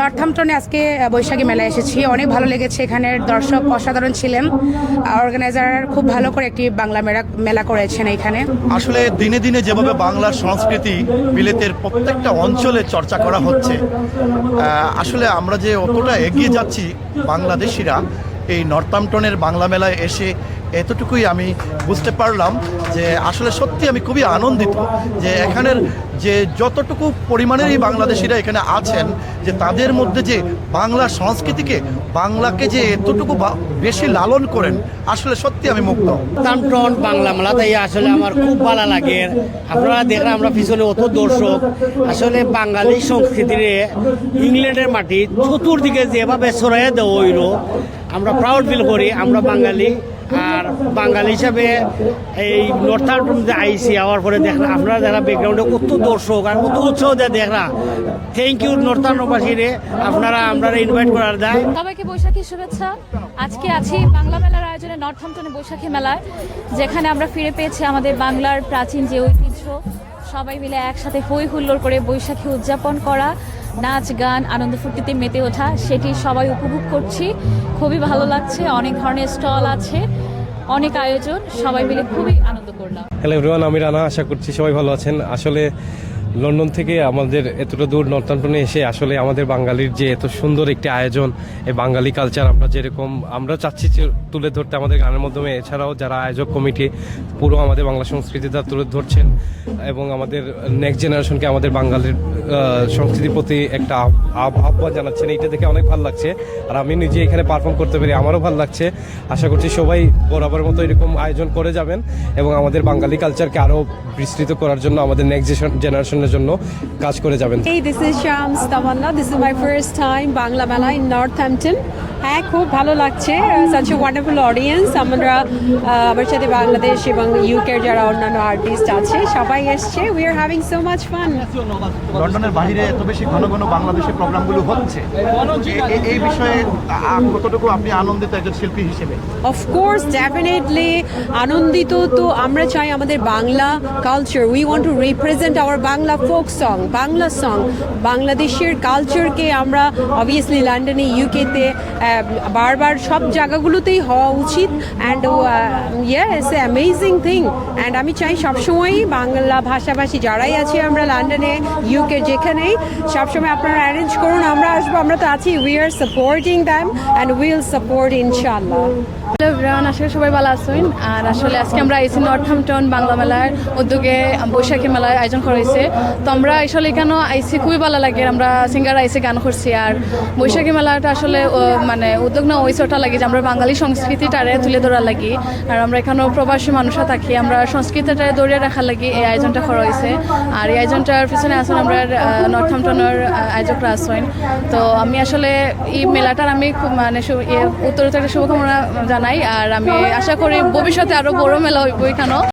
নর্থহ্যাম্পটনে আজকে বৈশাখী মেলায় এসেছি। অনেক ভালো লেগেছে, এখানের দর্শক অসাধারণ ছিলেন। অর্গানাইজার খুব ভালো করে একটি বাংলা মেলা করেছেন এখানে। আসলে দিনে দিনে যেভাবে বাংলার সংস্কৃতি বিলেতের প্রত্যেকটা অঞ্চলে চর্চা করা হচ্ছে, আসলে আমরা যে অতটা এগিয়ে যাচ্ছি বাংলাদেশিরা এই নর্থহ্যাম্পটনের বাংলা মেলায় এসে, এতটুকুই আমি বুঝতে পারলাম যে আসলে সত্যি আমি খুবই আনন্দিত যে এখানের যে যতটুকু পরিমাণেরই বাংলাদেশিরা এখানে আছেন, যে তাদের মধ্যে যে বাংলা সংস্কৃতিকে, বাংলাকে যে এতটুকু বেশি লালন করেন, আসলে সত্যি আমি মুগ্ধ। নর্থহ্যাম্পটন বাংলা মেলা তাই আসলে আমার খুব ভালো লাগে। আপনারা দেখলাম আমরা পিছনে অত দর্শক, আসলে বাঙালি সংস্কৃতির ইংল্যান্ডের মাটি চতুর্দিকে যেভাবে ছড়াইয়া দেওয়া হইল, আমরা প্রাউড ফিল করি আমরা বাঙালি। আর বাঙালি হিসাবে এই নর্থহ্যাম্পটন আইসি হওয়ার পরে দেখলাম আপনারা যারা ব্যাকগ্রাউন্ডে কত দর্শক আর কত উৎসাহ দেয় দেখলাম। থ্যাংক ইউ নর্থহ্যাম্পটনবাসীরে, আপনারা আমরা ইনভাইট করার দেয়। সবাইকে বৈশাখী শুভেচ্ছা। আজকে আছি বাংলা মেলার আয়োজনে নর্থহ্যাম্পটনে বৈশাখী মেলায়, যেখানে আমরা ফিরে পেয়েছি আমাদের বাংলার প্রাচীন যে ঐতিহ্য। সবাই মিলে একসাথে হই হুল্লোড় করে বৈশাখী উদযাপন করা, নাচ গান আনন্দ ফুর্তিতে মেতে ওঠা, সেটি সবাই উপভোগ করছি। খুবই ভালো লাগছে, অনেক ধরনের স্টল আছে, অনেক আয়োজন, সবাই মিলে খুবই আনন্দ করলাম। হ্যালো এভরিওয়ান, আমি রানা, আশা করছি সবাই ভালো আছেন। আসলে লন্ডন থেকে আমাদের এতটা দূর নর্থহ্যাম্পটনে এসে আসলে আমাদের বাঙালির যে এত সুন্দর একটি আয়োজন, এই বাঙালি কালচার আমরা যেরকম আমরা চাচ্ছি তুলে ধরতে আমাদের গানের মাধ্যমে, এছাড়াও যারা আয়োজক কমিটি পুরো আমাদের বাংলা সংস্কৃতিটা তুলে ধরছেন এবং আমাদের নেক্সট জেনারেশনকে আমাদের বাঙালির সংস্কৃতির প্রতি একটা আহ্বান জানাচ্ছেন, এইটা দেখে অনেক ভালো লাগছে। আর আমি নিজে এখানে পারফর্ম করতে পেরে আমারও ভালো লাগছে। আশা করছি সবাই বরাবরের মতো এরকম আয়োজন করে যাবেন এবং আমাদের বাঙালি কালচারকে আরও বিস্তৃত করার জন্য আমাদের নেক্সট জেনারেশনের জন্য কাজ করে যাবেন। Hey, this is Shams Tamanna. This is my first time Bangla Mela in Northampton. হ্যাঁ, খুব ভালো লাগছে। such a wonderful audience. আমরা আমার সাথে বাংলাদেশ এবং ইউকের যারা অন্যান্য আর্টিস্ট আছে সবাই এসছে। We are having so much fun. লন্ডনের বাইরে এত বেশি ঘন ঘন বাংলাদেশের প্রোগ্রামগুলো হচ্ছে, এই বিষয়ে কতটুকু আপনি আনন্দিত একজন শিল্পী হিসেবে? Of course, definitely আনন্দিত। তো আমরা চাই আমাদের Bangla culture, we want to represent our Bangla folk song, Bangla song, বাংলাদেশের কালচারকে আমরা অবভিয়াসলি লন্ডনে, ইউকেতে বারবার সব জায়গাগুলোতেই হওয়া উচিত। And yes, amazing thing. And আমি চাই সবসময়ই বাংলা ভাষাভাষী যারাই আছে আমরা লন্ডনে, ইউকে, যেখানেই সবসময় আপনারা অ্যারেঞ্জ করুন, আমরা আসবো, আমরা তো আছি। We are supporting them and will support ইনশাআল্লাহ। হ্যালো এভরিওয়ান, আশা করি সবাই ভালো আছেন। আর আসলে আজকে আমরা আইসি নর্থহ্যাম্পটন বাংলা মেলার উদ্যোগে বৈশাখী মেলার আয়োজন করা হয়েছে। তো আমরা আসলে এখানে আইসি খুবই ভালো লাগে, আমরা সিঙ্গার আইসি গান করছি। আর বৈশাখী মেলাটা আসলে মানে উদ্যোগ না হয়েছে ওটা লাগে যে আমরা বাঙালি সংস্কৃতিটারে তুলে ধরা লাগি। আর আমরা এখানেও প্রবাসী মানুষরা থাকি, আমরা সংস্কৃতিটারে ধরে রাখার লাগি এই আয়োজনটা করা হয়েছে। আর এই আয়োজনটার পিছনে আসেন আমরা নর্থহ্যাম্পটনের আয়োজকরা আসেন। তো আমি আসলে এই মেলাটার আমি খুব মানে উত্তরোত্তর শুভকামনা জানাই। আর আমি আশা করি ভবিষ্যতে আরো বড় মেলা হইব এখানেও।